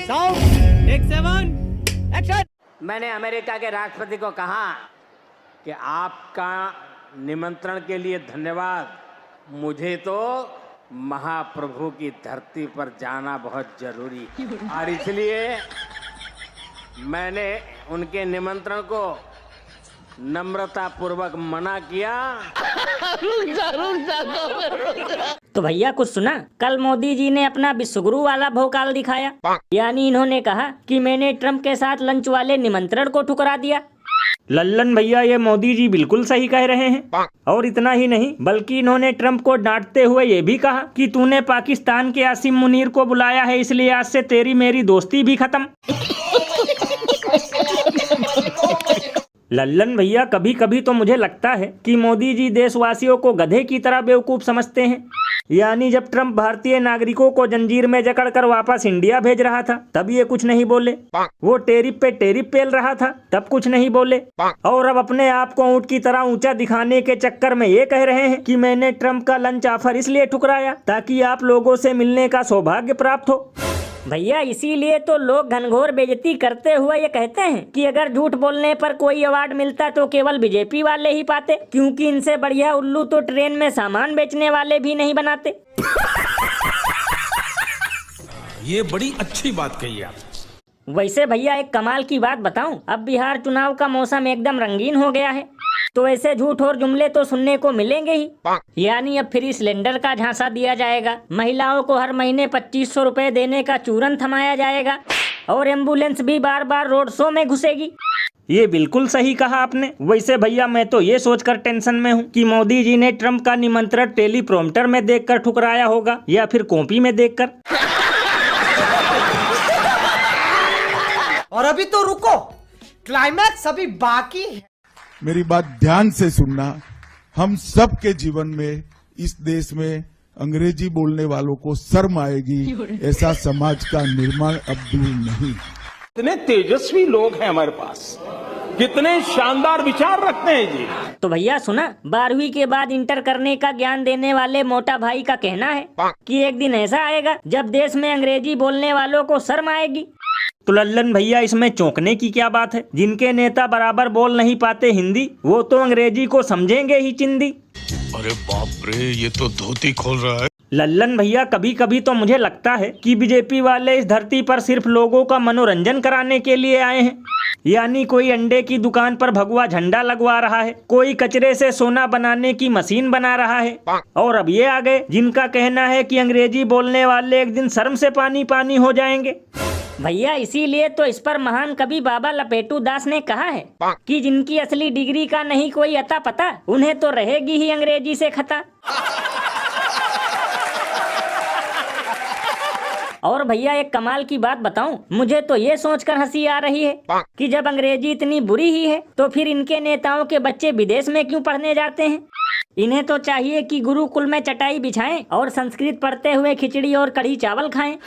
Sound take 7 action. मैंने America के राष्ट्रपति को कहा कि आपका निमंत्रण के लिए धन्यवाद, मुझे तो महाप्रभु की धरती पर जाना बहुत जरूरी है और इसलिए मैंने उनके निमंत्रण को नम्रता पूर्वक मना किया। तो भैया कुछ सुना? कल मोदी जी ने अपना विश्वगुरु वाला भोकाल दिखाया, यानी इन्होंने कहा कि मैंने ट्रम्प के साथ लंच वाले निमंत्रण को ठुकरा दिया। लल्लन भैया, ये मोदी जी बिल्कुल सही कह रहे हैं। और इतना ही नहीं, बल्कि इन्होंने ट्रम्प को डांटते हुए ये भी कहा कि तूने पाकिस्तान के आसिम मुनीर को बुलाया है, इसलिए आज से तेरी मेरी दोस्ती भी खत्म। लल्लन भैया, कभी कभी तो मुझे लगता है कि मोदी जी देशवासियों को गधे की तरह बेवकूफ समझते हैं। यानी जब ट्रम्प भारतीय नागरिकों को जंजीर में जकड़कर वापस इंडिया भेज रहा था तब ये कुछ नहीं बोले, वो टेरिफ पे टेरिफ पेल रहा था तब कुछ नहीं बोले, और अब अपने आप को ऊंट की तरह ऊंचा दिखाने के चक्कर में ये कह रहे हैं कि मैंने ट्रम्प का लंच ऑफर इसलिए ठुकराया ताकि आप लोगों से मिलने का सौभाग्य प्राप्त हो। भैया इसीलिए तो लोग घनघोर बेइज्जती करते हुए ये कहते हैं कि अगर झूठ बोलने पर कोई अवार्ड मिलता तो केवल बीजेपी वाले ही पाते, क्योंकि इनसे बढ़िया उल्लू तो ट्रेन में सामान बेचने वाले भी नहीं बनाते। ये बड़ी अच्छी बात कही आप। वैसे भैया एक कमाल की बात बताऊं, अब बिहार चुनाव का मौसम एकदम रंगीन हो गया है, तो ऐसे झूठ और जुमले तो सुनने को मिलेंगे ही। यानी अब फ्री सिलेंडर का झांसा दिया जाएगा, महिलाओं को हर महीने 2500 रुपए देने का चूरन थमाया जाएगा, और एम्बुलेंस भी बार बार रोड शो में घुसेगी। ये बिल्कुल सही कहा आपने। वैसे भैया मैं तो ये सोचकर टेंशन में हूँ कि मोदी जी ने ट्रम्प का निमंत्रण टेलीप्रॉम्प्टर में देखकर ठुकराया होगा या फिर कॉपी में देखकर। और अभी तो रुको, क्लाइमैक्स अभी बाकी है। मेरी बात ध्यान से सुनना। हम सब के जीवन में इस देश में अंग्रेजी बोलने वालों को शर्म आएगी, ऐसा समाज का निर्माण अब दूर नहीं। कितने तेजस्वी लोग हैं हमारे पास, कितने शानदार विचार रखते हैं जी। तो भैया सुना, 12वीं के बाद इंटर करने का ज्ञान देने वाले मोटा भाई का कहना है कि एक दिन ऐसा आएगा जब देश में अंग्रेजी बोलने वालों को शर्म आएगी। तो लल्लन भैया, इसमें चौंकने की क्या बात है? जिनके नेता बराबर बोल नहीं पाते हिंदी, वो तो अंग्रेजी को समझेंगे ही चिंदी। अरे बाप रे, ये तो धोती खोल रहा है। लल्लन भैया, कभी कभी तो मुझे लगता है कि बीजेपी वाले इस धरती पर सिर्फ लोगों का मनोरंजन कराने के लिए आए हैं। यानी कोई अंडे की दुकान पर भगवा झंडा लगवा रहा है, कोई कचरे से सोना बनाने की मशीन बना रहा है, और अब ये आ गए जिनका कहना है कि अंग्रेजी बोलने वाले एक दिन शर्म से पानी पानी हो जाएंगे। भैया इसीलिए तो इस पर महान कवि बाबा लपेटू दास ने कहा है कि जिनकी असली डिग्री का नहीं कोई अता पता, उन्हें तो रहेगी ही अंग्रेजी से खता। और भैया एक कमाल की बात बताऊं, मुझे तो ये सोचकर हंसी आ रही है कि जब अंग्रेजी इतनी बुरी ही है तो फिर इनके नेताओं के बच्चे विदेश में क्यों पढ़ने जाते हैं? इन्हें तो चाहिए कि गुरुकुल में चटाई बिछाएं और संस्कृत पढ़ते हुए खिचड़ी और कढ़ी चावल खाएं।